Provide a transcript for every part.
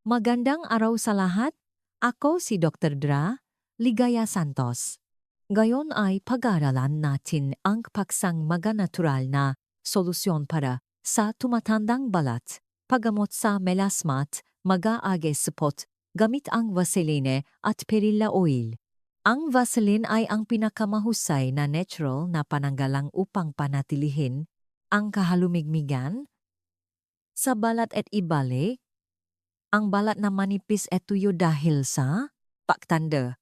Magandang araw sa lahat. Ako si Dr. Dra, Ligaya Santos. Ngayon ay pag-aaralan natin ang paksang maga-natural na solusyon para sa tumatandang balat, paggamot sa melasma at mag-aage spot gamit ang Vaseline at Perilla Oil. Ang Vaseline ay ang pinakamahusay na natural na pananggalang upang panatilihin ang kahalumigmigan sa balat at ibalik ang balat na manipis at tuyo dahil sa paktanda.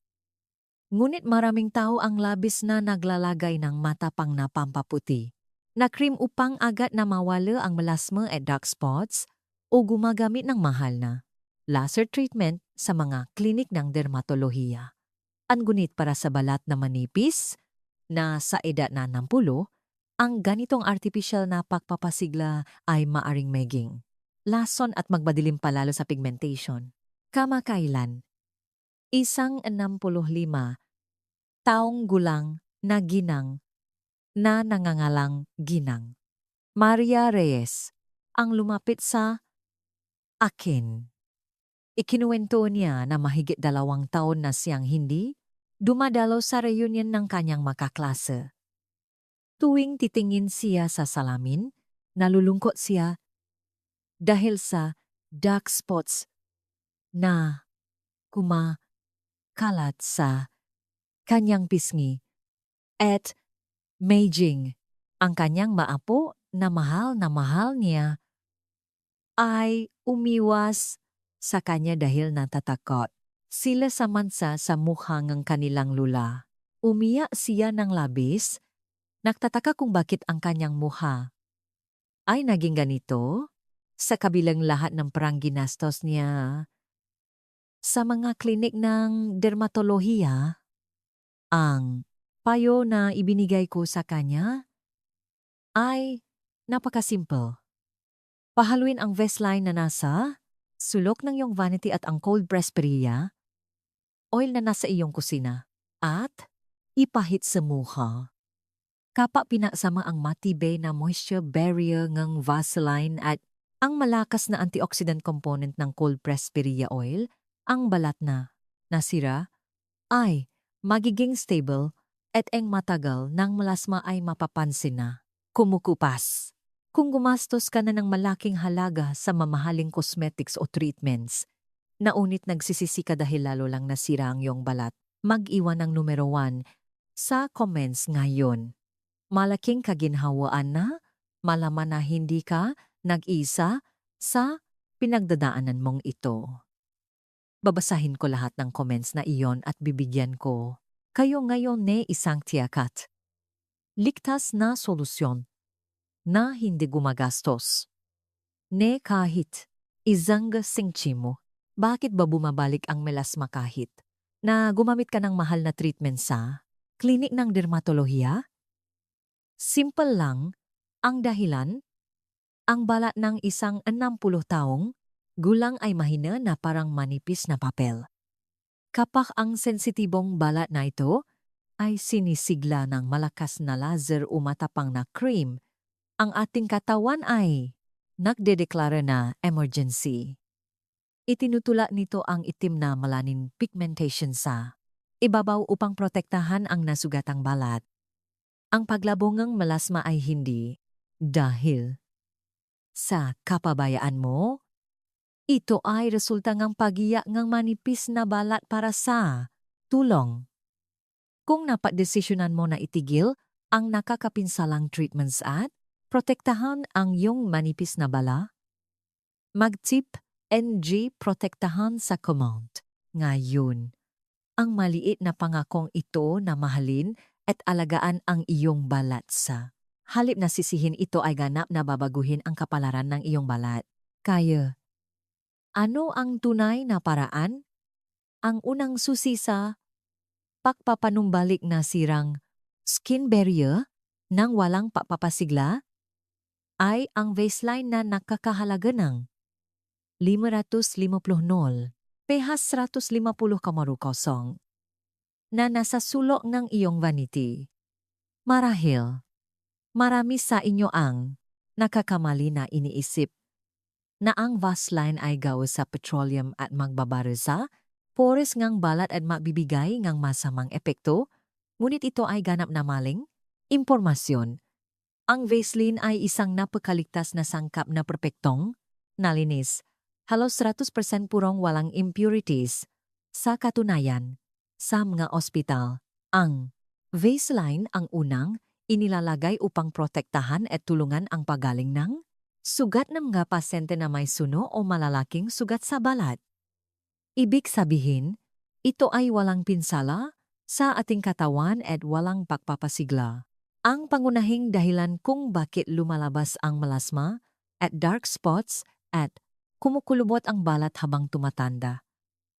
Ngunit maraming tao ang labis na naglalagay ng matapang na pampaputi na cream upang agad na mawala ang melasma at dark spots o gumagamit ng mahal na laser treatment sa mga klinik ng dermatolohiya. Ang gunit para sa balat na manipis na sa edad na 60, ang ganitong artificial na pagpapasigla ay maaring maging lason at magbadilim palalo sa pigmentation. Kamakailan, isang 65 taong gulang na ginang na nangangalang Ginang Maria Reyes ang lumapit sa akin. Ikinuwento niya na mahigit 2 taon na siyang hindi dumadalo sa reunion ng kanyang makaklase. Tuwing titingin siya sa salamin, nalulungkot siya dahil sa dark spots na kumakalat sa kanyang pisngi at Meijing, ang kanyang maapo na mahal niya, ay umiwas sa kanya dahil natatakot. Sila samansa sa mukha ng kanilang lula. Umiyak siya ng labis, nagtataka kung bakit ang kanyang mukha ay naging ganito sa kabilang lahat ng parang ginastos niya sa mga klinik ng dermatolohiya. Ang payo na ibinigay ko sa kanya ay napakasimple. Pahaluin ang Vaseline na nasa sulok ng iyong vanity at ang cold press Perilla oil na nasa iyong kusina at ipahit sa mukha. Kapag pinasama ang matibay na moisture barrier ng Vaseline at ang malakas na antioxidant component ng cold press Perilla oil, ang balat na nasira ay magiging stable at ang matagal ng melasma ay mapapansin na kumukupas. Kung gumastos ka na ng malaking halaga sa mamahaling cosmetics o treatments, naunit nagsisisi ka dahil lalo lang nasira ang iyong balat, mag-iwan ng numero 1 sa comments ngayon. Malaking kaginhawaan na malaman na hindi ka nag-isa sa pinagdadaanan mong ito. Babasahin ko lahat ng comments na iyon at bibigyan ko kayo ngayon ng isang tiyakat. Ligtas na solusyon na hindi gumagastos. Ne kahit isang singchimo. Bakit ba bumabalik ang melasma kahit na gumamit ka ng mahal na treatment sa klinik ng dermatolohiya? Simple lang ang dahilan. Ang balat ng isang 60 taong gulang ay mahina na parang manipis na papel. Kapag ang sensitibong balat na ito ay sinisigla ng malakas na laser o matapang na cream, ang ating katawan ay nagdedeklara na emergency. Itinutula nito ang itim na melanin pigmentation sa ibabaw upang protektahan ang nasugatang balat. Ang paglabong ng melasma ay hindi dahil sa kapabayaan mo. Ito ay resulta ng pagiyak ng manipis na balat para sa tulong. Kung napadesisyonan mo na itigil ang nakakapinsalang treatments at protektahan ang iyong manipis na bala, mag-tip NG protektahan sa command. Ngayon, ang maliit na pangakong ito na mahalin at alagaan ang iyong balat sa halip na sisihin ito ay ganap na babaguhin ang kapalaran ng iyong balat. Kaya, ano ang tunay na paraan? Ang unang susi sa pagpapanumbalik na sirang skin barrier nang walang papapasigla ay ang Vaseline na nakakahalaga ng 550 nol, pehas 150 kamarukosong na nasa sulok ng iyong vanity. Marahil, marami sa inyo ang nakakamali na iniisip na ang Vaseline ay gawa sa petroleum at magbabaro sa pores ngang balat at mabibigay ngang masamang epekto, ngunit ito ay ganap na maling impormasyon. Ang Vaseline ay isang napakaligtas na sangkap na perpektong nalinis. Halos 100% purong walang impurities. Sa katunayan, sa mga ospital, ang Vaseline ang unang inilalagay upang protektahan at tulungan ang pagaling ng sugat ng mga pasyente na may suno o malalaking sugat sa balat. Ibig sabihin, ito ay walang pinsala sa ating katawan at walang pagpapasigla. Ang pangunahing dahilan kung bakit lumalabas ang melasma at dark spots at kumukulubot ang balat habang tumatanda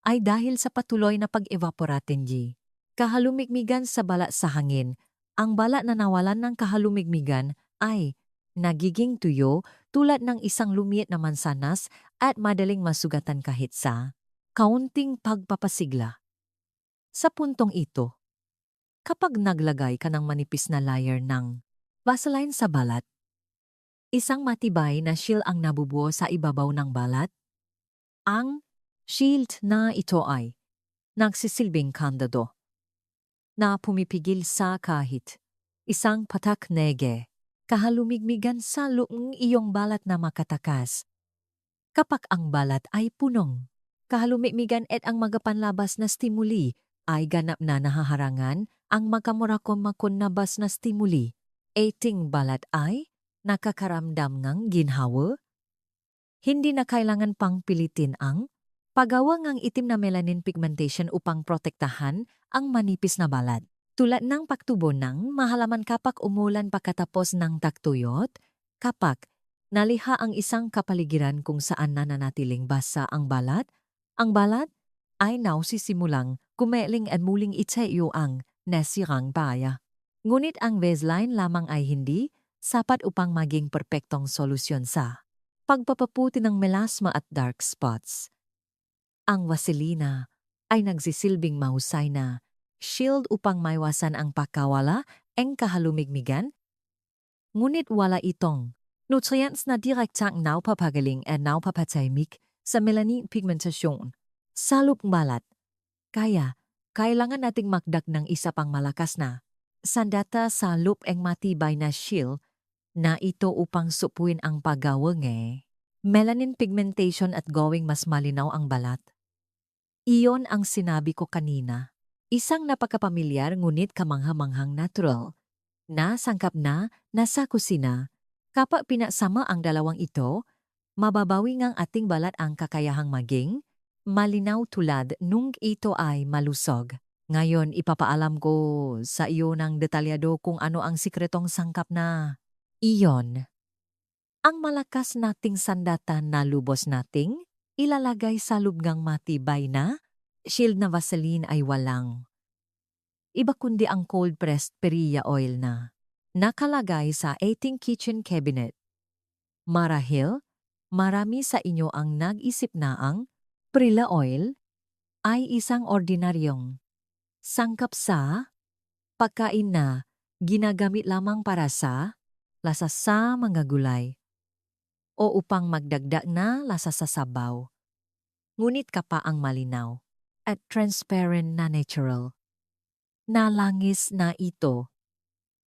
ay dahil sa patuloy na pag-evaporatenji. Kahalumigmigan sa balat sa hangin. Ang balat na nawalan ng kahalumigmigan ay nagiging tuyo tulad ng isang lumiit na mansanas at madaling masugatan kahit sa kaunting pagpapasigla. Sa puntong ito, kapag naglagay ka ng manipis na layer ng Vaseline sa balat, isang matibay na shield ang nabubuo sa ibabaw ng balat. Ang shield na ito ay nagsisilbing kandado na pumipigil sa kahit isang patak nege, kahalumigmigan sa luong iyong balat na makatakas. Kapag ang balat ay punong, kahalumigmigan at ang magapanlabas na stimuli ay ganap na nahaharangan ang magkamurakom-makon na bas na stimuli. Ating balat ay nakakaramdam ng ginhawa. Hindi na kailangan pang pilitin ang paggawa ng itim na melanin pigmentation upang protektahan ang manipis na balat. Tulad ng pagtubo ng mahalaman kapag umulan pagkatapos ng tagtuyot, kapag naliha ang isang kapaligiran kung saan nananatiling basa ang balat ay nausisimulang kumeling at muling itayo ang nasirang baya. Ngunit ang Vaseline lamang ay hindi sapat upang maging perpektong solusyon sa pagpapaputi ng melasma at dark spots. Ang Vaselina ay nagsisilbing mahusay na shield upang maiwasan ang pagkawala ng kahalumigmigan, ngunit wala itong nutrients na direktang naupapagaling at naupapatahimik sa melanin pigmentasyon sa lupang balat. Kaya, kailangan nating magdag ng isa pang malakas na sandata sa lupang matibay na shield na ito upang supuin ang paggawa ng melanin pigmentation at gawing mas malinaw ang balat. Iyon ang sinabi ko kanina. Isang napakapamilyar ngunit kamangha-manghang natural na sangkap na nasa kusina. Kapag pinasama ang dalawang ito, mababawi ng ating balat ang kakayahang maging malinaw tulad nung ito ay malusog. Ngayon ipapaalam ko sa iyo ng detalyado kung ano ang sikretong sangkap na iyon. Ang malakas nating sandatan na lubos nating ilalagay sa lubgang matibay na shield na Vaseline ay walang iba kundi ang cold-pressed perilla oil na nakalagay sa ating kitchen cabinet. Marahil, marami sa inyo ang nag-isip na ang perilla oil ay isang ordinaryong sangkap sa pagkain na ginagamit lamang para sa lasa sa mga gulay o upang magdagdag na lasa sa sabaw. Ngunit kapa ang malinaw at transparent na natural na langis na ito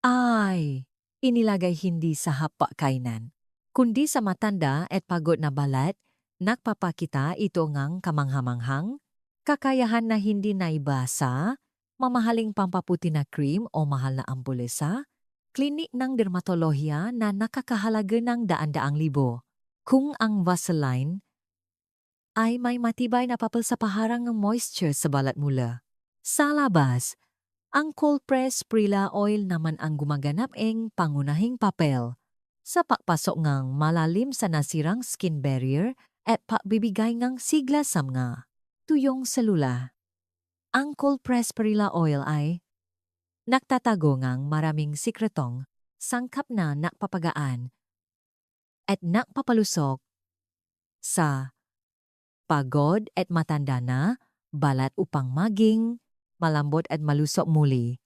ay inilagay hindi sa hapakainan, kundi sa matanda at pagod na balat. Nagpapakita ito ngang kamanghamanghang kakayahan na hindi naibasa, mamahaling pampaputi na cream o mahal na ampule sa klinik ng dermatolohiya na nakakahalaga ng daan-daang libo. Kung ang Vaseline ay may matibay na papel sa paharang ng moisture sa balat mula sa labas, ang cold-pressed perilla oil naman ang gumaganap ng pangunahing papel sa pagpasok ng malalim sa nasirang skin barrier at pagbibigay ng sigla sa mga tuyong selula. Ang cold-pressed perilla oil ay nagtatago ng maraming sikretong sangkap na nakpapagaan at nakpapalusok sa pagod at matanda na balat upang maging malambot at malusok muli.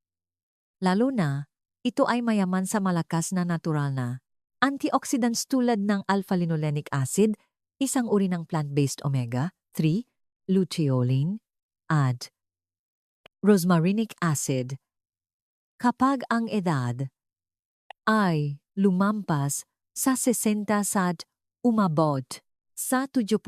Lalo na, ito ay mayaman sa malakas na natural na antioxidants tulad ng alpha-linolenic acid, isang uri ng plant-based omega-3, luteolin, at rosmarinic acid. Kapag ang edad ay lumampas sa 60 at umabot sa 70,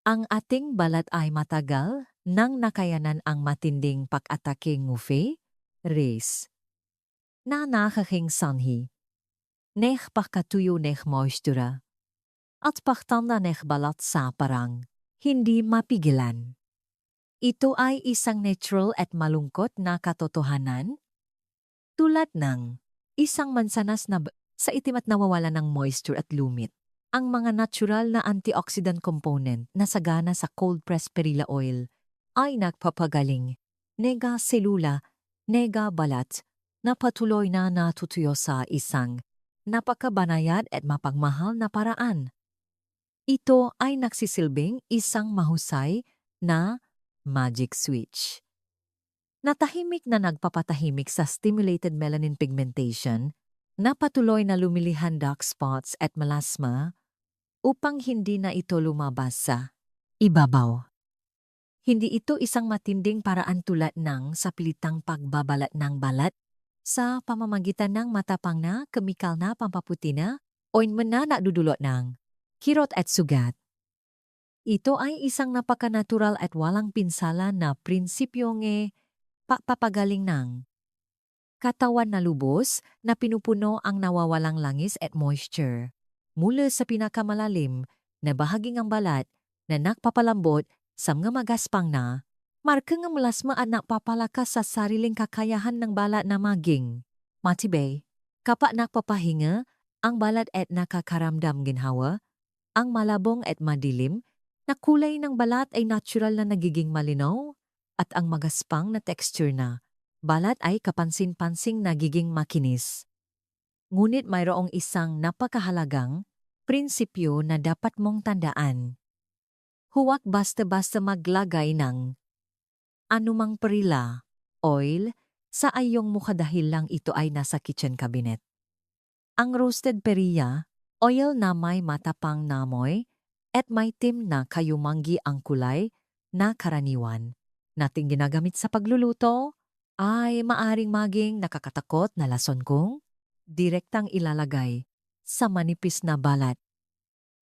ang ating balat ay matagal nang nakayanan ang matinding pag-atake ngufe, race, na nakaking sanhi, neh pakatuyo neh moistura, at paktanda neh balat sa parang hindi mapigilan. Ito ay isang natural at malungkot na katotohanan, tulad ng isang mansanas na sa itim at nawawala ng moisture at lumit. Ang mga natural na antioxidant component na sagana sa cold-pressed perilla oil ay nagpapagaling, nega selula, nega balat, na patuloy na natutuyo sa isang napakabanayad at mapagmahal na paraan. Ito ay nagsisilbing isang mahusay na magic switch. Natahimik na nagpapatahimik sa stimulated melanin pigmentation na patuloy na lumilihan dark spots at melasma upang hindi na ito lumabas sa ibabaw. Hindi ito isang matinding paraan tulad ng sa pilitang pagbabalat ng balat sa pamamagitan ng matapang na kemikal na pampaputi na ointment na nadudulot ng kirot at sugat. Ito ay isang napakanatural at walang pinsala na prinsipyong papagaling ng katawan na lubos na pinupuno ang nawawalang langis at moisture mula sa pinakamalalim na bahaging ang balat na nakpapalambot sa mga magaspang na markang ang melasma at nakpapalakas sa sariling kakayahan ng balat na maging matibay. Kapag nakpapahinga, ang balat at nakakaramdam ginhawa, ang malabong at madilim na kulay ng balat ay natural na nagiging malinaw at ang magaspang na texture na balat ay kapansin-pansing nagiging makinis. Ngunit mayroong isang napakahalagang prinsipyo na dapat mong tandaan. Huwag basta-basta maglagay ng anumang perilla, oil, sa iyong mukha dahil lang ito ay nasa kitchen cabinet. Ang roasted perilla, oil na may matapang na amoy, at may itim na kayumanggi ang kulay na karaniwan nating ginagamit sa pagluluto ay maaring maging nakakatakot na lason kung direktang ilalagay sa manipis na balat.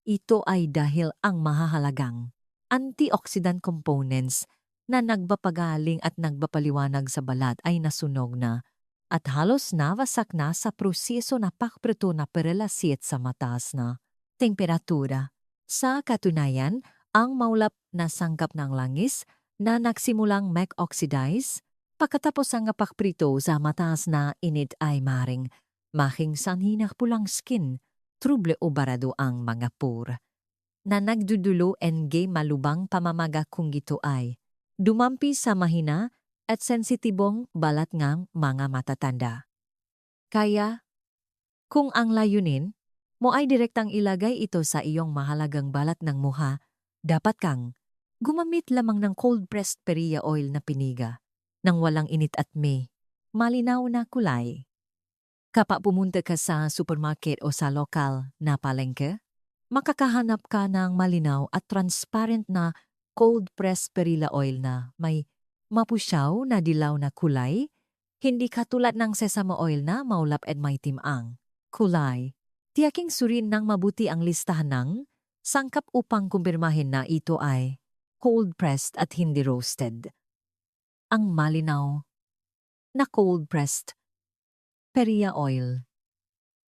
Ito ay dahil ang mahahalagang antioxidant components na nagbapagaling at nagbapaliwanag sa balat ay nasunog na at halos nawasak na sa proseso na pakpreto na perelasit sa mataas na temperatura. Sa katunayan, ang maulap na sangkap ng langis na nagsimulang mag-oxidize pagkatapos ang pakprito sa mataas na init ay maring making sanhi ng pulang skin, truble o barado ang mga pore na nagdudulo and malubang pamamaga kung ito ay dumampi sa mahina at sensitibong balat ng mga matatanda. Kaya, kung ang layunin mo ay direktang ilagay ito sa iyong mahalagang balat ng muha, dapat kang gumamit lamang ng cold-pressed perilla oil na piniga nang walang init at may malinaw na kulay. Kapag pumunta ka sa supermarket o sa lokal na palengke, makakahanap ka ng malinaw at transparent na cold-pressed perilla oil na may mapusyaw na dilaw na kulay, hindi katulad ng sesame oil na maulap at may timang kulay. Tiyaking surin ng mabuti ang listahan ng sangkap upang kumpirmahin na ito ay cold-pressed at hindi roasted. Ang malinaw na cold-pressed perilla oil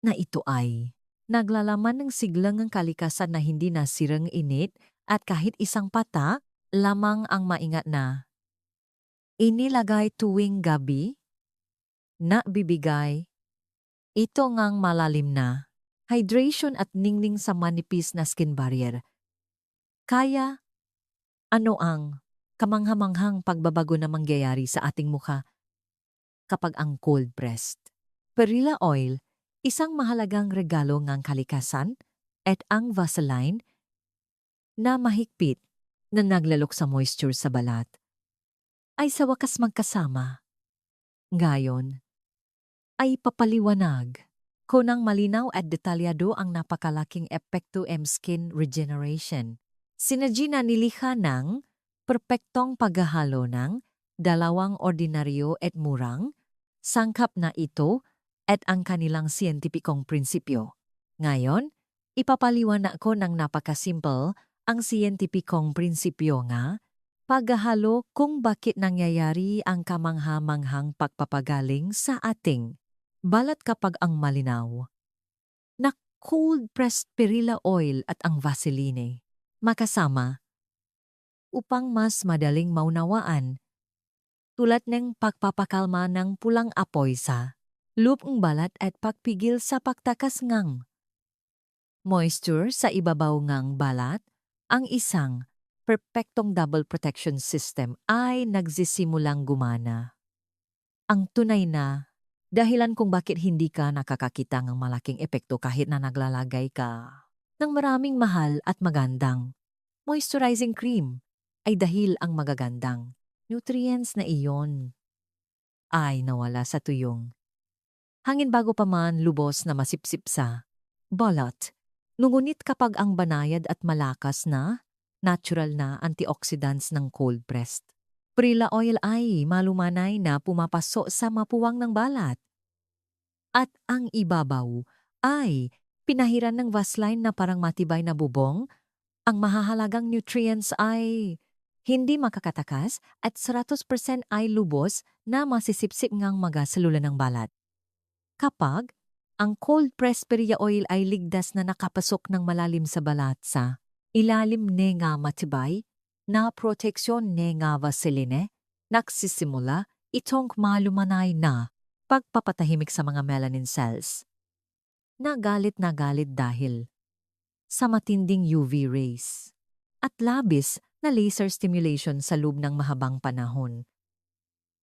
na ito ay naglalaman ng siglangang kalikasan na hindi nasirang init at kahit isang pata lamang ang maingat na inilagay tuwing gabi na bibigay ito ngang malalim na hydration at ningning sa manipis na skin barrier. Kaya, ano ang kamanghamanghang pagbabago na mangyayari sa ating mukha kapag ang cold-pressed perilla oil, isang mahalagang regalo ng kalikasan, at ang Vaseline na mahigpit na naglalok sa moisture sa balat, ay sa wakas magkasama. Ngayon, ay papaliwanag ko ng malinaw at detalyado ang napakalaking epekto skin regeneration. Sinadya na nilikha ng perpektong paghahalo ng dalawang ordinaryo at murang sangkap na ito at ang kanilang siyentipikong prinsipyo. Ngayon, ipapaliwanag ko ng napakasimple ang siyentipikong prinsipyo nga paghahalo kung bakit nangyayari ang kamangha-manghang pagpapagaling sa ating balat kapag ang malinaw na cold-pressed perilla oil at ang Vaseline makasama upang mas madaling maunawaan tulad ng pagpapakalma ng pulang apoy sa lupang balat at pagpigil sa pagtakas ngang moisture sa ibabaw ngang balat, ang isang perpektong double protection system ay nagsisimulang gumana. Ang tunay na dahilan kung bakit hindi ka nakakakita ng malaking epekto kahit na naglalagay ka ng maraming mahal at magandang moisturizing cream ay dahil ang magagandang nutrients na iyon ay nawala sa tuyong hangin bago pa man lubos na masipsip sa balat. Ngunit kapag ang banayad at malakas na natural na antioxidants ng cold-pressed perilla oil ay malumanay na pumapaso sa mapuwang ng balat. At ang ibabaw ay pinahiran ng Vaseline na parang matibay na bubong, ang mahahalagang nutrients ay hindi makakatakas at 100% ay lubos na masisipsip ngang magasalula ng balat. Kapag ang cold-pressed perilla oil ay ligtas na nakapasok ng malalim sa balat sa ilalim ne nga matibay na proteksyon ne nga Vaseline, nagsisimula itong malumanay na pagpapatahimik sa mga melanin cells. Nagalit dahil sa matinding UV rays at labis na laser stimulation sa loob ng mahabang panahon.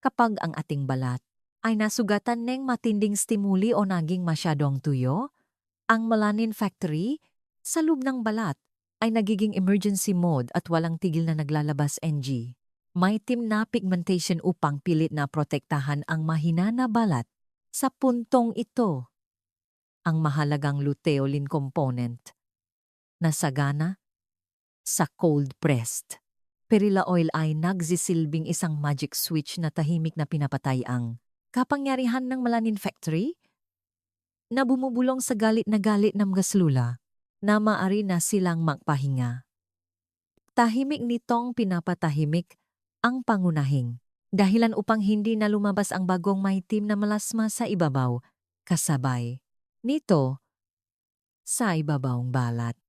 Kapag ang ating balat ay nasugatan ng matinding stimuli o naging masyadong tuyo, ang melanin factory sa loob ng balat ay nagiging emergency mode at walang tigil na naglalabas NG. May team na pigmentation upang pilit na protektahan ang mahina na balat. Sa puntong ito, ang mahalagang luteolin component na sagana sa cold-pressed perilla oil ay nagsisilbing isang magic switch na tahimik na pinapatay ang kapangyarihan ng melanin factory na bumubulong sa galit ng gaslula na maari na silang magpahinga. Tahimik nitong pinapatahimik ang pangunahing dahilan upang hindi na lumabas ang bagong maitim na melasma sa ibabaw kasabay nito sa ibabawang balat.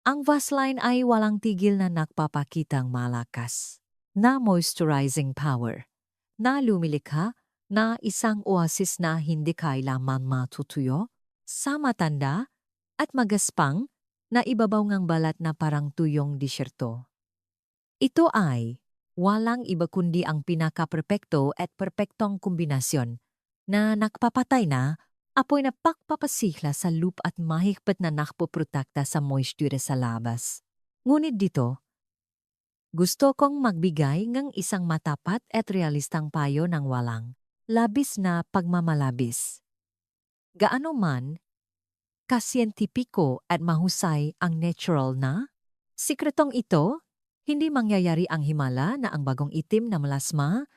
Ang Vaseline ay walang tigil na nagpapakitang malakas na moisturizing power na lumilikha na isang oasis na hindi kailanman matutuyo sa matanda at magaspang na ibabaw ngang balat na parang tuyong disyerto. Ito ay walang iba kundi ang pinaka-perpekto at perpektong kombinasyon na nakpapatay na apoy na pagpapasikla sa loop at mahigpit na nakpoprotekta sa moisture sa labas. Ngunit dito, gusto kong magbigay ng isang matapat at realistang payo ng walang labis na pagmamalabis. Gaano man kasiyentipiko at mahusay ang natural na sikretong ito, hindi mangyayari ang himala na ang bagong itim na melasma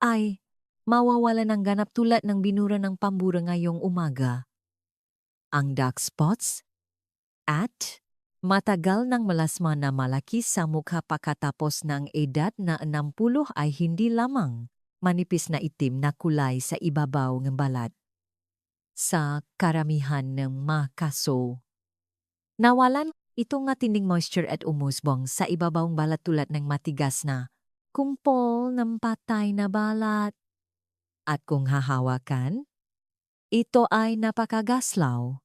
ay mawawala ng ganap tulad ng binura ng pambura ngayong umaga. Ang dark spots at matagal ng melasma na malaki sa mukha pagkatapos ng edad na 60 ay hindi lamang manipis na itim na kulay sa ibabaw ng balat. Sa karamihan ng mga kaso, nawalan ito nga tinding moisture at umusbong sa ibabawang balat tulad ng matigas na kumpol ng patay na balat. At kung hahawakan, ito ay napakagaslaw.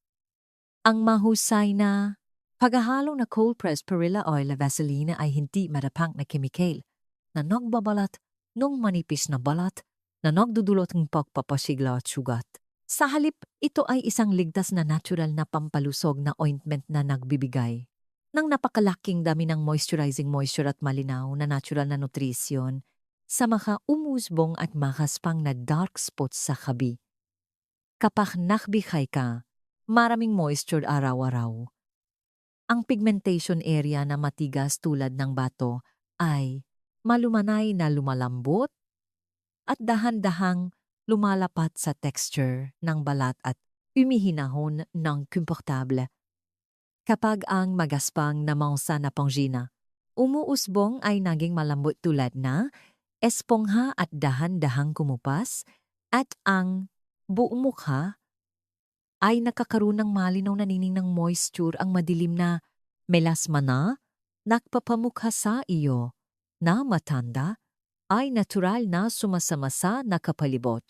Ang mahusay na paghahalo na cold-pressed perilla oil na Vaseline ay hindi madapang na kemikal na nagbabalat nung manipis na balat na nagdudulot ng pagpapasigla at sugat. Sa halip, ito ay isang ligtas na natural na pampalusog na ointment na nagbibigay ng napakalaking dami ng moisturizing moisture at malinaw na natural na nutrisyon sa mga umusbong at makaspang na dark spots sa kabi. Kapag nakbikay ka, maraming moisture araw-araw. Ang pigmentation area na matigas tulad ng bato ay malumanay na lumalambot at dahan-dahang lumalapat sa texture ng balat at umihinahon ng komportable. Kapag ang magaspang na mangsa na panggina, umuusbong ay naging malambot tulad na espongha at dahan-dahang kumupas at ang buong mukha ay nakakaroon ng malinaw na nining ng moisture ang madilim na melasma na nagpapamukha sa iyo na matanda ay natural na sumasama sa nakapalibot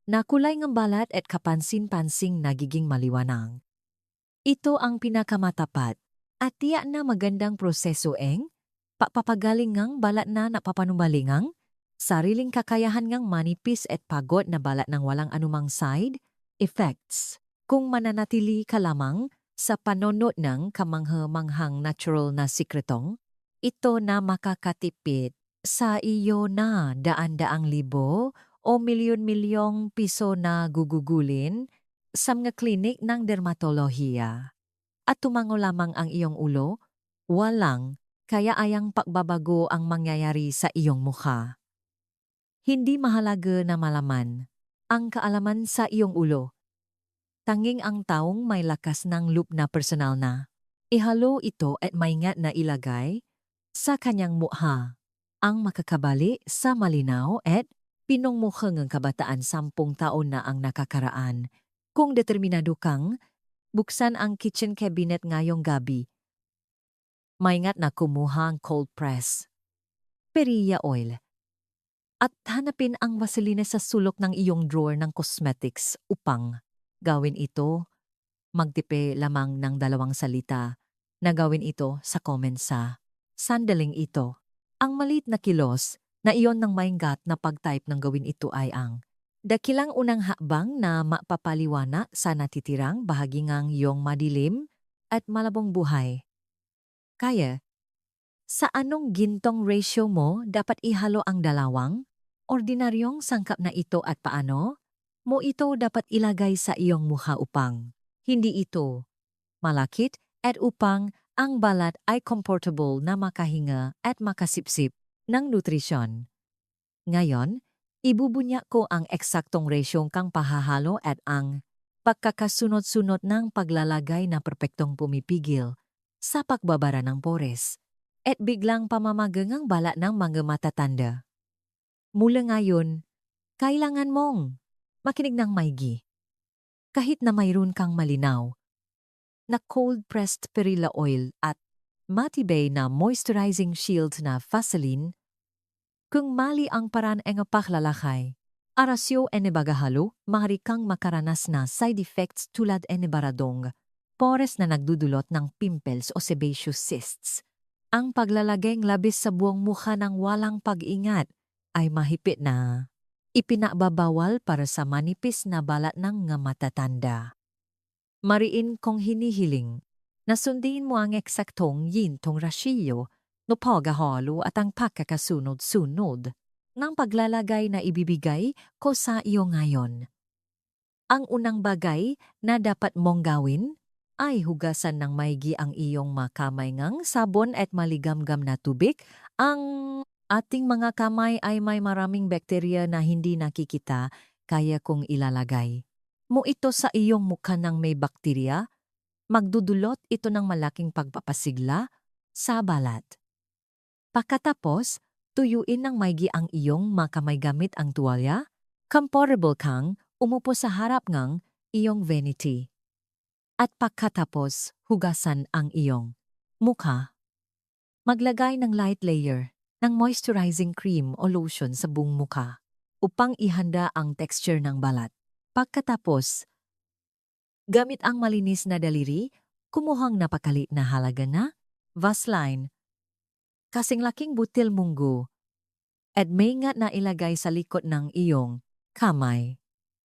na kulay ng balat at kapansin-pansing nagiging maliwanag. Ito ang pinakamatapat at tiyak na magandang proseso papapagaling ng balat na napapanubalingang sariling kakayahan ng manipis at pagod na balat ng walang anumang side effects. Kung mananatili ka lamang sa panonot ng kamangha-manghang natural na sikretong, ito na makakatipid sa iyo na daan-daang libo o milyon-milyong piso na gugugulin sa mga klinik ng dermatolohiya. At tumango lamang ang iyong ulo, walang kaya ayang pagbabago ang mangyayari sa iyong mukha. Hindi mahalaga na malaman ang kaalaman sa iyong ulo. Tanging ang taong may lakas ng loop na personal na. Ihalo ito at maingat na ilagay sa kanyang mukha. Ang makakabali sa malinaw at pinongmukhang ng kabataan 10 taon na ang nakakaraan. Kung determinado kang buksan ang kitchen cabinet ngayong gabi, maingat na kumuha ang cold press, perilla oil, at hanapin ang vaseline sa sulok ng iyong drawer ng cosmetics upang gawin ito. Magtipe lamang ng 2 salita na gawin ito sa comments sa sandaling ito. Ang maliit na kilos na iyon ng maingat na pag-type ng gawin ito ay ang dakilang unang hakbang na mapapaliwana sa natitirang bahagi ng iyong madilim at malabong buhay. Kaya, sa anong gintong ratio mo dapat ihalo ang dalawang ordinaryong sangkap na ito at paano mo ito dapat ilagay sa iyong mukha upang hindi ito malakit at upang ang balat ay comfortable na makahinga at makasipsip ng nutrisyon. Ngayon, ibubunya ko ang eksaktong resyong kang pahahalo at ang pagkakasunod-sunod ng paglalagay na perpektong pumipigil sa pagbabara ng pores at biglang pamamagang ang balat ng mga matatanda. Mula ngayon, kailangan mong makinig ng maigi. Kahit na mayroon kang malinaw na cold-pressed perilla oil at matibay na moisturizing shield na Vaseline, kung mali ang paraan ng paklalakay, arasyo enebagahalo, maaari kang makaranas na side effects tulad enebaradong, pores na nagdudulot ng pimples o sebaceous cysts. Ang paglalagay ng labis sa buong mukha ng walang pag-ingat ay mahigpit na ipinababawal para sa manipis na balat ng mga matatanda. Mariin kong hinihiling na sundin mo ang eksaktong yintong rasyo no paghahalo at ang pagkakasunod-sunod ng paglalagay na ibibigay ko sa iyo ngayon. Ang unang bagay na dapat mong gawin ay hugasan ng maigi ang iyong makamay ng sabon at maligamgam na tubig. Ang ating mga kamay ay may maraming bakterya na hindi nakikita kaya kung ilalagay mo ito sa iyong mukha ng may bakterya, magdudulot ito ng malaking pagpapasigla sa balat. Pagkatapos, tuyuin ng maigi ang iyong makamay gamit ang tuwalya, comfortable kang umupo sa harap ng iyong vanity. At pagkatapos, hugasan ang iyong mukha. Maglagay ng light layer ng moisturizing cream o lotion sa buong mukha upang ihanda ang texture ng balat. Pagkatapos, gamit ang malinis na daliri, kumuhang napakalit na halaga na Vaseline, kasing laking butil munggo, at maingat na ilagay sa likod ng iyong kamay.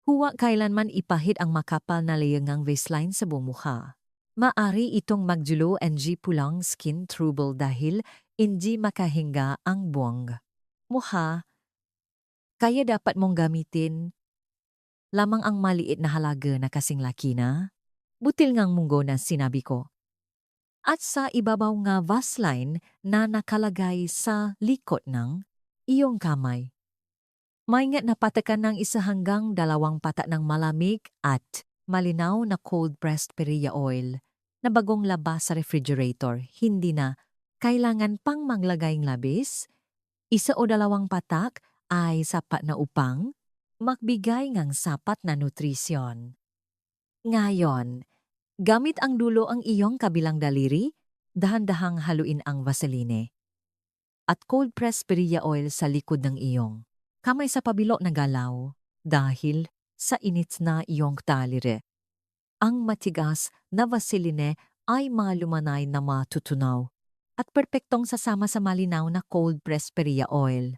Huwag kailanman ipahid ang makapal na layangang Vaseline sa buong mukha. Maari itong magjulo ng pulang skin trouble dahil hindi makahinga ang buong mukha. Kaya dapat mong gamitin lamang ang maliit na halaga na kasing laki na. Butil ngang munggo na sinabi ko. At sa ibabaw nga Vaseline na nakalagay sa likod ng iyong kamay. Maingat na patakan ng 1 hanggang 2 pata ng malamig at malinaw na cold-pressed perilla oil na bagong labas sa refrigerator. Hindi na kailangan pang maglagay ng labis. 1 o 2 patak ay sapat na upang magbigay ng sapat na nutrisyon. Ngayon, gamit ang dulo ang iyong kabilang daliri, dahan-dahang haluin ang Vaseline at cold-pressed perilla oil sa likod ng iyong kamay sa pabilo na galaw dahil sa init na iyong talire. Ang matigas na Vaseline ay malumanay na matutunaw at perpektong sasama sa malinaw na cold-pressed perilla oil.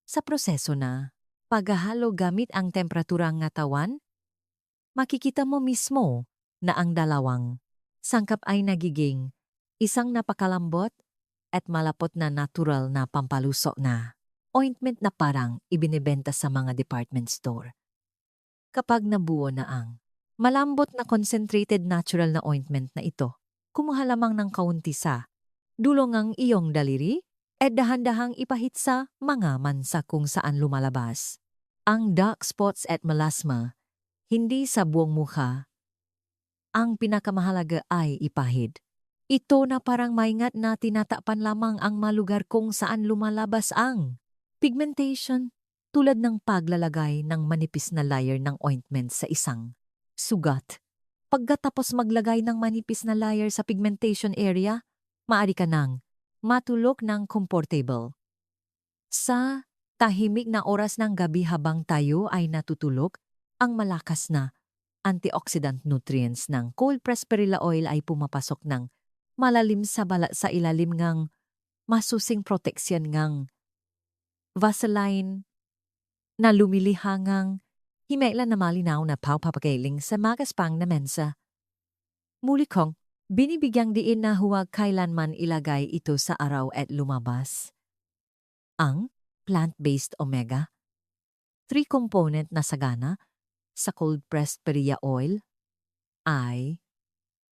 Sa proseso na paghahalo gamit ang temperaturang ngatawan, makikita mo mismo na ang dalawang sangkap ay nagiging isang napakalambot at malapot na natural na pampaluso na ointment na parang ibinebenta sa mga department store. Kapag nabuo na ang malambot na concentrated natural na ointment na ito, kumuha lamang ng kaunti sa dulong ang iyong daliri at dahan-dahang ipahit sa mga mansa kung saan lumalabas ang dark spots at melasma, hindi sa buong mukha. Ang pinakamahalaga ay ipahid. Ito na parang maingat na tinatapan lamang ang malugar kung saan lumalabas ang pigmentation, tulad ng paglalagay ng manipis na layer ng ointment sa isang sugat. Pagkatapos maglagay ng manipis na layer sa pigmentation area, maaari ka nang matulog ng comfortable. Sa tahimik na oras ng gabi habang tayo ay natutulog, ang malakas na antioxidant nutrients ng cold-pressed perilla oil ay pumapasok ng malalim sa balat sa ilalim ngang masusing proteksyon ngang Vaseline na lumilihangang himekla na malinaw na pawpapagaling sa magaspang na mensa. Muli kong binibigyang diin na huwag kailanman ilagay ito sa araw at lumabas. Ang plant-based omega 3 component na sagana sa cold-pressed perilla oil ay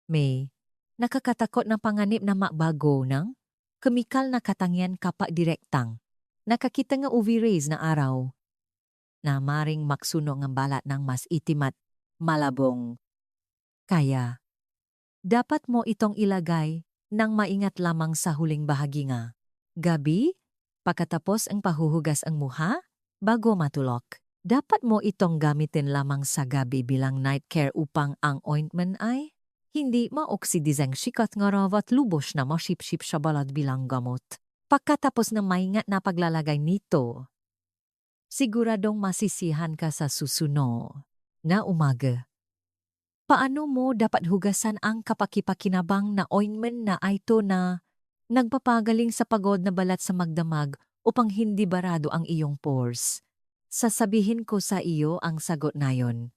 may nakakatakot na panganib na mabago ng kemikal na katangian kapag direktang nakakita nga UV rays na araw na maring maksuno ng balat ng mas itim at malabong. Kaya, dapat mo itong ilagay nang maingat lamang sa huling bahagi nga. Gabi, pagkatapos ang pahuhugas ang muha, bago matulog. Dapat mo itong gamitin lamang sa gabi bilang night care upang ang ointment ay hindi maoksidizang sikat nga raw at lubos na masipsip sa balat bilang gamot. Pagkatapos ng maingat na paglalagay nito, siguradong masisihan ka sa susunod na umaga. Paano mo dapat hugasan ang kapakipakinabang na ointment na ito na nagpapagaling sa pagod na balat sa magdamag upang hindi barado ang iyong pores? Sasabihin ko sa iyo ang sagot na yon.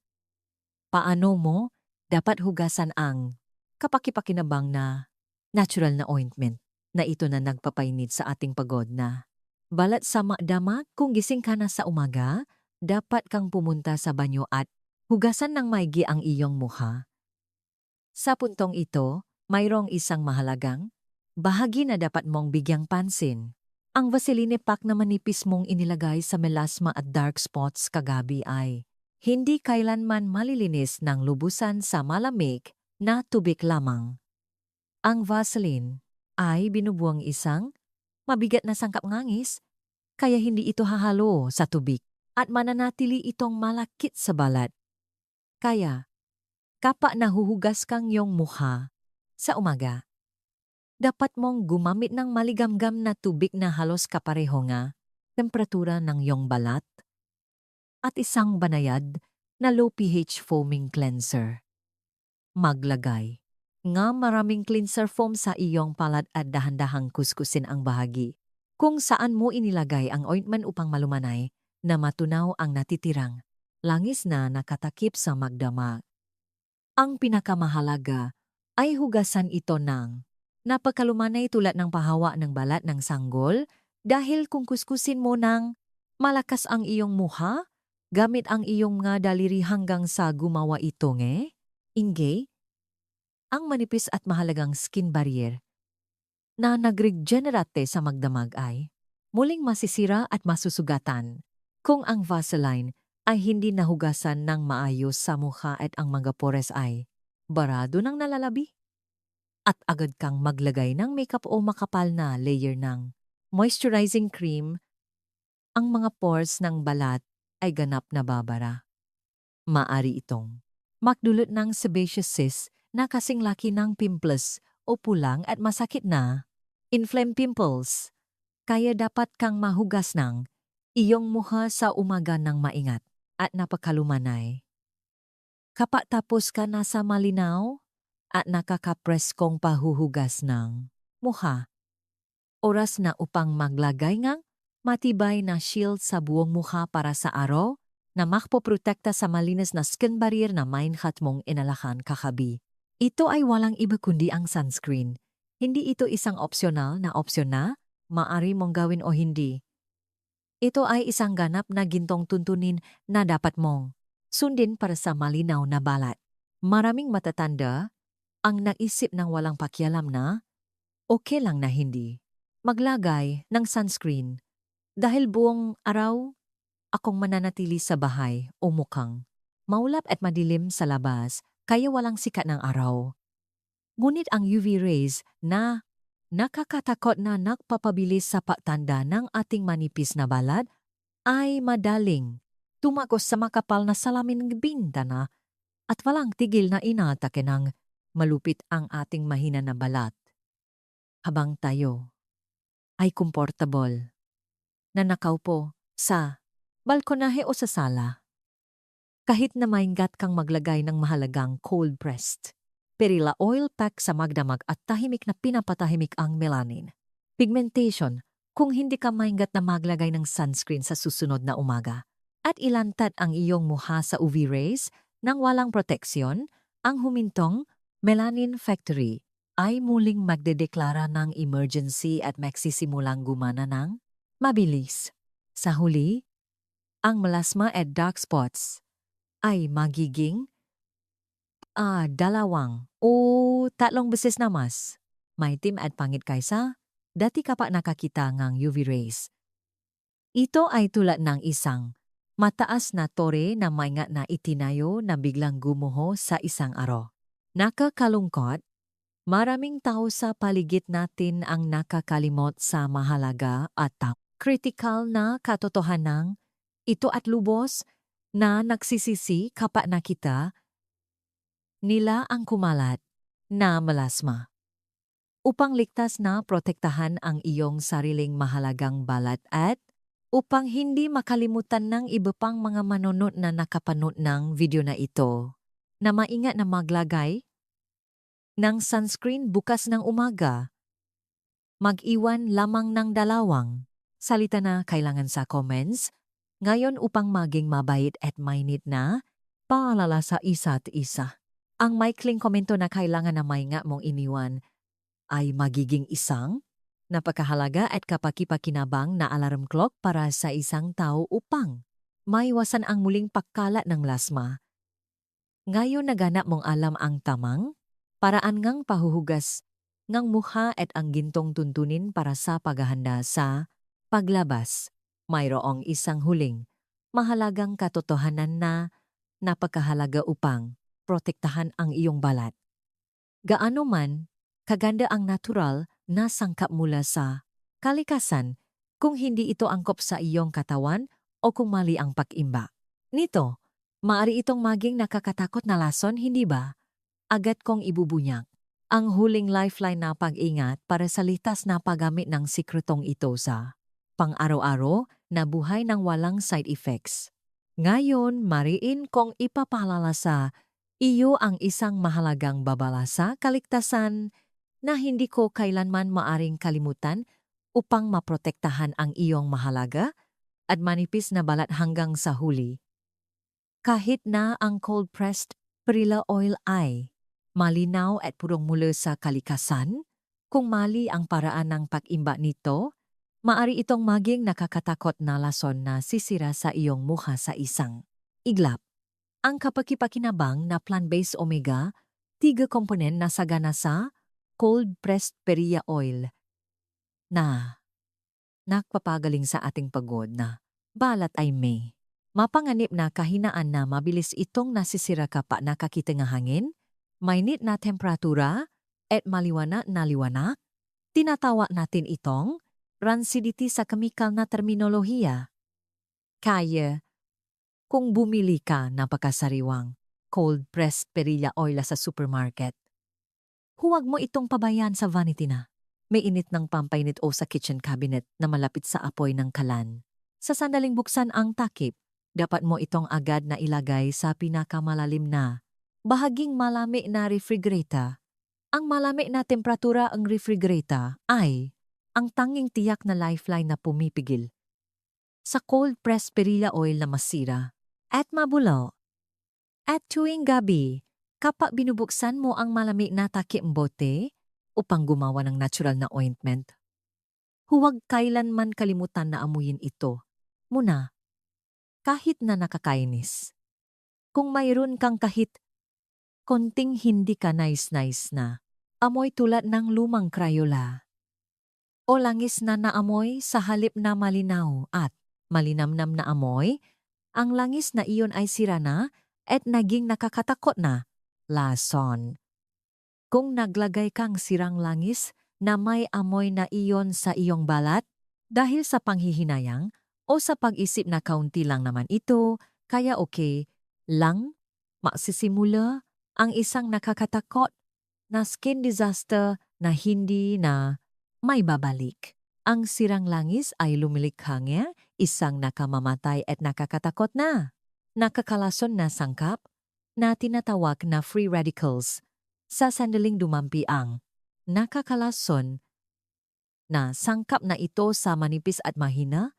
Paano mo dapat hugasan ang kapakipakinabang na natural na ointment na ito na nagpapainit sa ating pagod na balat sa magdamag? Kung gising ka na sa umaga, dapat kang pumunta sa banyo at hugasan ng maigi ang iyong mukha. Sa puntong ito, mayroong isang mahalagang bahagi na dapat mong bigyang pansin. Ang Vaseline pack na manipis mong inilagay sa melasma at dark spots kagabi ay hindi kailanman malilinis ng lubusan sa malamig na tubig lamang. Ang Vaseline ay binubuang isang mabigat na sangkap ngangis, kaya hindi ito hahalo sa tubig at mananatili itong malakit sa balat. Kaya, kapag nahuhugas kang iyong mukha sa umaga, dapat mong gumamit ng maligamgam na tubig na halos kapareho nga temperatura ng iyong balat at isang banayad na low pH foaming cleanser. Maglagay nga maraming cleanser foam sa iyong palad at dahan-dahang kuskusin ang bahagi kung saan mo inilagay ang ointment upang malumanay na matunaw ang natitirang langis na nakatakip sa magdamag. Ang pinakamahalaga ay hugasan ito ng napakalumanay tulad ng pahawa ng balat ng sanggol dahil kung kuskusin mo ng malakas ang iyong mukha, Gamit ang iyong mga daliri hanggang sa gumawa ito Inge, ang manipis at mahalagang skin barrier na nag-regenerate sa magdamag ay muling masisira at masusugatan kung ang Vaseline ay hindi nahugasan ng maayos sa mukha at ang mga pores ay barado ng nalalabi. At agad kang maglagay ng makeup o makapal na layer ng moisturizing cream, ang mga pores ng balat ay ganap na babara. Maari itong magdulot ng sebaceous cyst na kasing laki ng pimples o pulang at masakit na inflamed pimples. Kaya dapat kang mahugas ng iyong mukha sa umaga ng maingat at napakalumanay. Kapag tapos ka na sa malinaw at nakakapreskong pahuhugas ng mukha, oras na upang maglagay ng matibay na shield sa buong mukha para sa araw na makpoprotekta sa malinis na skin barrier na maingat mong inalakan kakabi. Ito ay walang iba kundi ang sunscreen. Hindi ito isang opsyonal na opsyon na maari mong gawin o hindi. Ito ay isang ganap na gintong tuntunin na dapat mong sundin para sa malinaw na balat. Maraming matatanda ang naisip ng walang pakialam na okay lang na hindi maglagay ng sunscreen dahil buong araw akong mananatili sa bahay o mukhang maulap at madilim sa labas kaya walang sikat ng araw. Ngunit ang UV rays na nakakatakot na nagpapabilis sa pagtanda ng ating manipis na balat ay madaling tumagos sa makapal na salamin ng bintana at walang tigil na inatake ng malupit ang ating mahina na balat. Habang tayo ay komportable na nakaupo sa balkonahe o sa sala. Kahit na maingat kang maglagay ng mahalagang cold-pressed perilla oil pack sa magdamag at tahimik na pinapatahimik ang melanin. Pigmentation kung hindi ka maingat na maglagay ng sunscreen sa susunod na umaga at ilantad ang iyong mukha sa UV rays nang walang proteksyon, ang humintong Melanin Factory ay muling magdedeklara ng emergency at magsisimulang gumana ng mabilis. Sa huli, ang melasma at dark spots ay magiging 2 o 3 beses na mas maitim at pangit kaysa dati kapag nakakita ng UV rays. Ito ay tulad ng isang mataas na tore na maingat na itinayo na biglang gumuho sa isang araw. Nakakalungkot, maraming tao sa paligid natin ang nakakalimot sa mahalaga at critical na katotohanan ito at lubos na nagsisisi kapag nakita nila ang kumalat na melasma. Upang ligtas na protektahan ang iyong sariling mahalagang balat at upang hindi makalimutan ng iba pang mga manonood na nakapanood ng video na ito, na maingat na maglagay ng sunscreen bukas ng umaga. Mag-iwan lamang ng 2 salita na kailangan sa comments ngayon upang maging mabait at mainit na paalala sa isa't isa. Ang maikling komento na kailangan na maingat mong iniwan ay magiging isang napakahalaga at kapaki-pakinabang na alarm clock para sa isang tao upang maiwasan ang muling pagkalat ng melasma. Ngayon naganap mong alam ang tamang paraan ngang pahuhugas ng mukha at ang gintong tuntunin para sa paghahanda sa paglabas. Mayroong isang huling mahalagang katotohanan na napakahalaga upang protektahan ang iyong balat. Gaano man kaganda ang natural na sangkap mula sa kalikasan kung hindi ito angkop sa iyong katawan o kung mali ang pag-imba nito, maari itong maging nakakatakot na lason, hindi ba? Agad kong ibubunyak ang huling lifeline na pag-ingat para sa litas na paggamit ng sikretong ito sa pang-araw-araw na buhay ng walang side effects. Ngayon, mariin kong ipapaalala sa iyo ang isang mahalagang babala sa kaligtasan na hindi ko kailanman maaring kalimutan upang maprotektahan ang iyong mahalaga at manipis na balat hanggang sa huli. Kahit na ang cold-pressed perilla oil ay malinaw at purong mula sa kalikasan, kung mali ang paraan ng pag-imba nito, Maari itong maging nakakatakot na lason na sisira sa iyong mukha sa isang iglap. Ang kapakipakinabang na plant-based omega, 3 komponen na sagana sa cold-pressed perilla oil na nakpapagaling sa ating pagod na balat ay may mapanganib na kahinaan na mabilis itong nasisira kapag nakakita ng hangin, mainit na temperatura, at maliwanag na liwanag. Tinatawag natin itong rancidity sa kemikal na terminolohiya. Kaya, kung bumili ka ng napakasariwang cold-pressed perilla oil sa supermarket, huwag mo itong pabayaan sa vanity na may init ng pampainit o sa kitchen cabinet na malapit sa apoy ng kalan. Sa sandaling buksan ang takip, dapat mo itong agad na ilagay sa pinakamalalim na bahaging malamig na refrigerator. Ang malamig na temperatura ang refrigerator ay ang tanging tiyak na lifeline na pumipigil sa cold-pressed perilla oil na masira at mabulaw. At tuwing gabi, kapag binubuksan mo ang malamig na takip bote upang gumawa ng natural na ointment, huwag kailanman kalimutan na amuyin ito muna kahit na nakakainis. Kung mayroon kang kahit konting hindi ka nice na amoy tulad ng lumang Crayola o langis na naamoy sa halip na malinaw at malinamnam na amoy, ang langis na iyon ay sira na at naging nakakatakot na lason. Kung naglagay kang sirang langis na may amoy na iyon sa iyong balat dahil sa panghihinayang o sa pag-isip na kaunti lang naman ito, kaya okay lang, magsisimula ang isang nakakatakot na skin disaster na hindi na may babalik. Ang sirang langis ay lumilikha nga isang nakamamatay at nakakatakot na nakakalason na sangkap na tinatawag na free radicals. Sa sandaling dumampi ang nakakalason na sangkap na ito sa manipis at mahina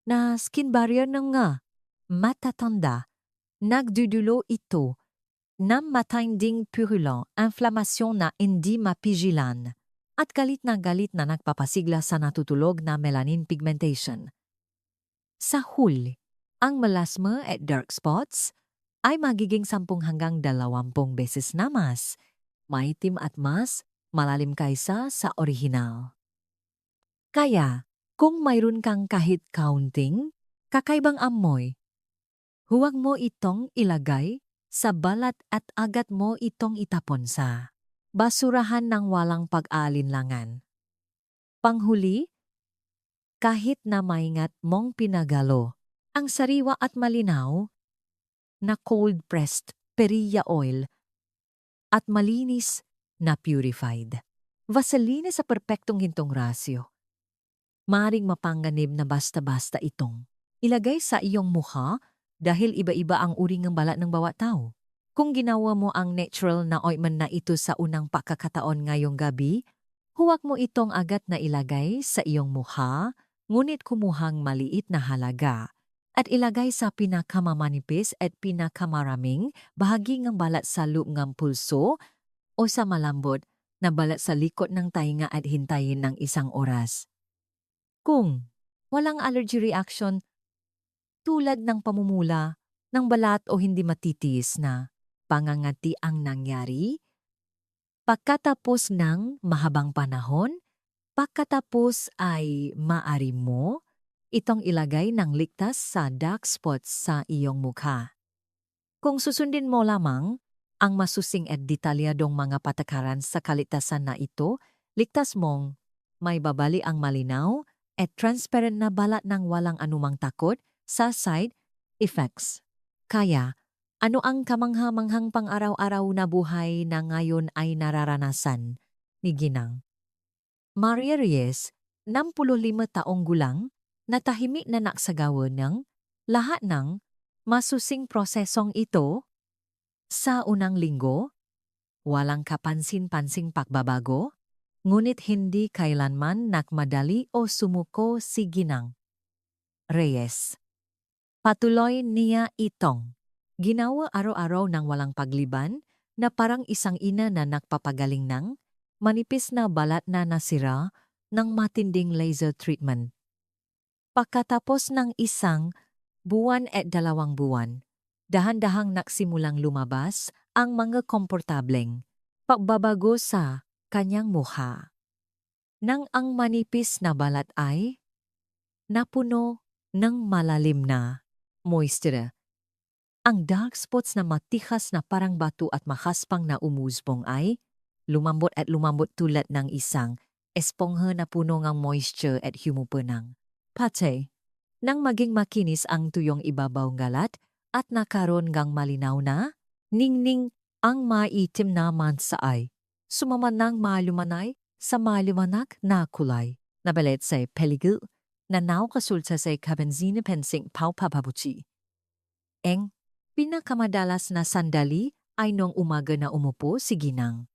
na skin barrier ng nga matatanda, nagdudulo ito ng matinding purulent inflamasyon na hindi mapigilan at galit na nagpapasigla sa natutulog na melanin pigmentation. Sa huli, ang melasma at dark spots ay magiging 10 hanggang 20 beses na mas maitim at mas malalim kaysa sa orihinal. Kaya, kung mayroon kang kahit kaunting kakaibang amoy, huwag mo itong ilagay sa balat at agad mo itong itapon sa basurahan ng walang pag-aalinlangan. Panghuli, kahit na maingat mong pinagalo ang sariwa at malinaw na cold-pressed perilla oil at malinis na purified Vaseline sa perpektong hintong rasyo, maaring mapanganib na basta-basta itong ilagay sa iyong mukha dahil iba-iba ang uri ng balat ng bawat tao. Kung ginawa mo ang natural na ointment na ito sa unang pagkakataon ngayong gabi, huwag mo itong agad na ilagay sa iyong mukha, ngunit kumuhang maliit na halaga at ilagay sa pinakamamanipis at pinakamaraming bahagi ng balat sa loob ng pulso o sa malambot na balat sa likod ng tainga at hintayin ng 1 oras. Kung walang allergy reaction tulad ng pamumula ng balat o hindi matitiis na pangangati ang nangyari, pagkatapos ng mahabang panahon, pagkatapos ay maaari mo itong ilagay ng ligtas sa dark spots sa iyong mukha. Kung susundin mo lamang ang masusing at detalyadong mga patakaran sa kaligtasan na ito, ligtas mong may babali ang malinaw at transparent na balat ng walang anumang takot sa side effects. Kaya, ano ang kamangha-manghang pang-araw-araw na buhay na ngayon ay nararanasan ni Ginang Maria Reyes, 65 taong gulang, na tahimik na naksagawa ng lahat ng masusing prosesong ito? Sa unang linggo, walang kapansin-pansing pagbabago, ngunit hindi kailanman nagmadali o sumuko si Ginang Reyes. Patuloy niya itong ginawa araw-araw ng walang pagliban na parang isang ina na nagpapagaling ng manipis na balat na nasira ng matinding laser treatment. Pagkatapos ng 1 buwan at 2 buwan, dahan-dahang nagsimulang lumabas ang mga komportableng pagbabago sa kanyang mukha. Nang ang manipis na balat ay napuno ng malalim na moisture. Ang dark spots na matikas na parang bato at makaspang na umusbong ay lumambot at lumambot tulad ng isang espongha na puno ng moisture at humupunang. Pati, nang maging makinis ang tuyong ibabaw ngalat at nakaroon ngang malinaw na, ningning ang maitim na mansa ay sumaman ng malumanay sa malumanag na kulay. Nabalit sa peligil na naukasulta sa kabenzina pensing paupapabuti. Ang pinakamadalas na sandali ay nung umaga na umupo si Ginang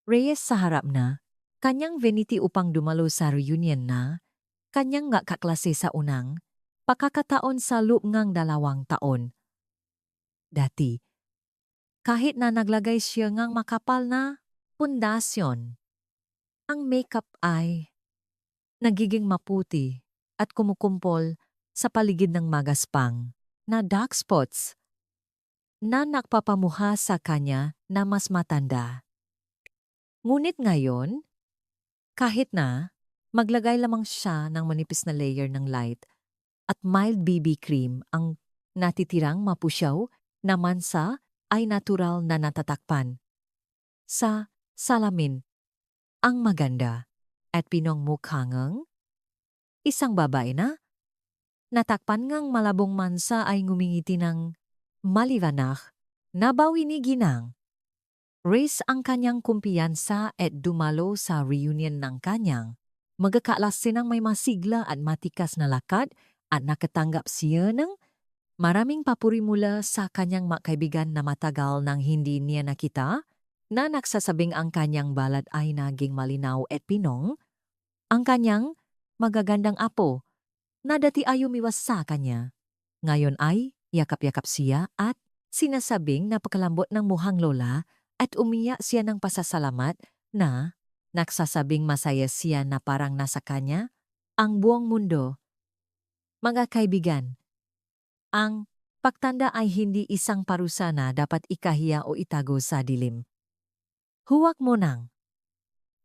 Reyes sa harap na, kanyang vanity upang dumalo sa reunion na, kanyang nga kaklase sa unang, pakakataon sa loob ngang 2 taon. Dati, kahit na naglagay siya ngang makapal na pundasyon, ang makeup ay nagiging maputi at kumukumpol sa paligid ng magaspang na dark spots na nagpapamuha sa kanya na mas matanda. Ngunit ngayon, kahit na maglagay lamang siya ng manipis na layer ng light at mild BB cream, ang natitirang mapusyaw na mansa ay natural na natatakpan sa salamin. Ang maganda at pinongmukhangang isang babae na natakpan ngang malabong mansa ay ngumingiti ng maliwanag. Nabawi ni Ginang Reyes ang kanyang kumpiyansa at dumalo sa reunion ng kanyang magkakalasin ng may masigla at matikas na lakad at nakatanggap siya ng maraming papuri mula sa kanyang makaibigan na matagal nang hindi niya nakita na nagsasabing ang kanyang balat ay naging malinaw at pinong, ang kanyang magagandang apo na dati ay umiwas sa kanya. Ngayon ay yakap-yakap siya at sinasabing napakalambot ng muhang lola at umiyak siya ng pasasalamat na nagsasabing masaya siya na parang nasa kanya ang buong mundo. Mga kaibigan, ang pagtanda ay hindi isang parusa na dapat ikahiya o itago sa dilim. Huwag mo nang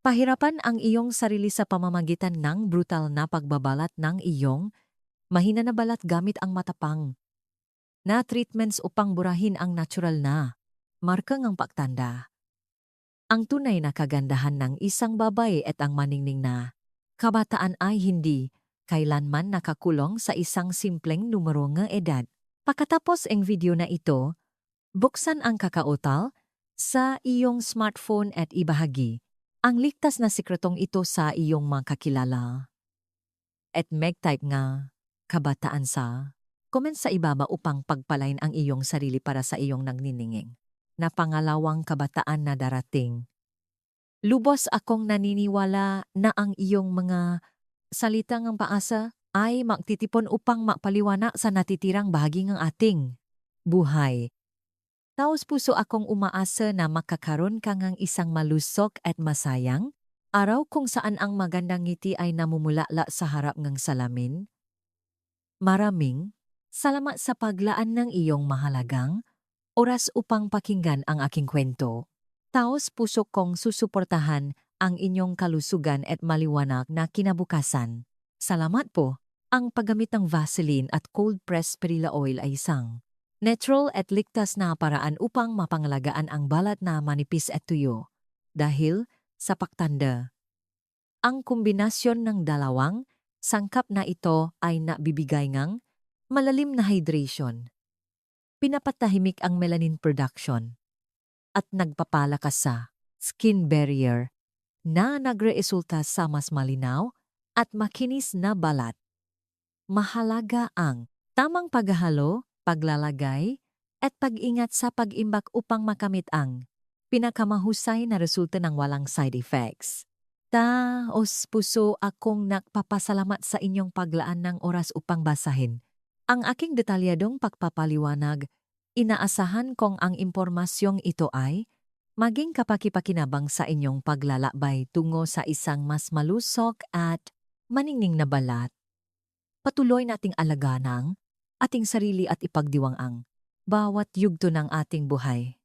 pahirapan ang iyong sarili sa pamamagitan ng brutal na pagbabalat ng iyong mahina na balat gamit ang matapang na treatments upang burahin ang natural na marka ng pagtanda. Ang tunay na kagandahan ng isang babae at ang maningning na kabataan ay hindi kailanman nakakulong sa isang simpleng numero ng edad. Pagkatapos ang video na ito, buksan ang kakautal sa iyong smartphone at ibahagi ang ligtas na sikretong ito sa iyong mga kakilala. At mag-type nga kabataan sa comment sa ibaba upang pagpalain ang iyong sarili para sa iyong nagnininging na pangalawang kabataan na darating. Lubos akong naniniwala na ang iyong mga salitang ang paasa ay magtitipon upang mapaliwanag sa natitirang bahagi ng ating buhay. Taos puso akong umaasa na makakaroon ka ng isang malusog at masayang araw kung saan ang magandang ngiti ay namumulala sa harap ng salamin. Maraming salamat sa paglaan ng iyong mahalagang oras upang pakinggan ang aking kwento. Taos puso kong susuportahan ang inyong kalusugan at maliwanag na kinabukasan. Salamat po. Ang paggamit ng Vaseline at cold-pressed perilla oil ay isang natural at ligtas na paraan upang mapangalagaan ang balat na manipis at tuyo. Dahil sa pagtanda, ang kombinasyon ng dalawang sangkap na ito ay nabibigay ng malalim na hydration. Pinapatahimik ang melanin production at nagpapalakas sa skin barrier na nagresulta sa mas malinaw at makinis na balat. Mahalaga ang tamang paghahalo, paglalagay, at pag-ingat sa pag-imbak upang makamit ang pinakamahusay na resulta ng walang side effects. Taos puso akong nagpapasalamat sa inyong paglaan ng oras upang basahin ang aking detalyadong pagpapaliwanag. Inaasahan kong ang impormasyong ito ay maging kapakipakinabang sa inyong paglalakbay tungo sa isang mas malusog at maningning na balat. Patuloy nating alaganang ating sarili at ipagdiwang ang bawat yugto ng ating buhay.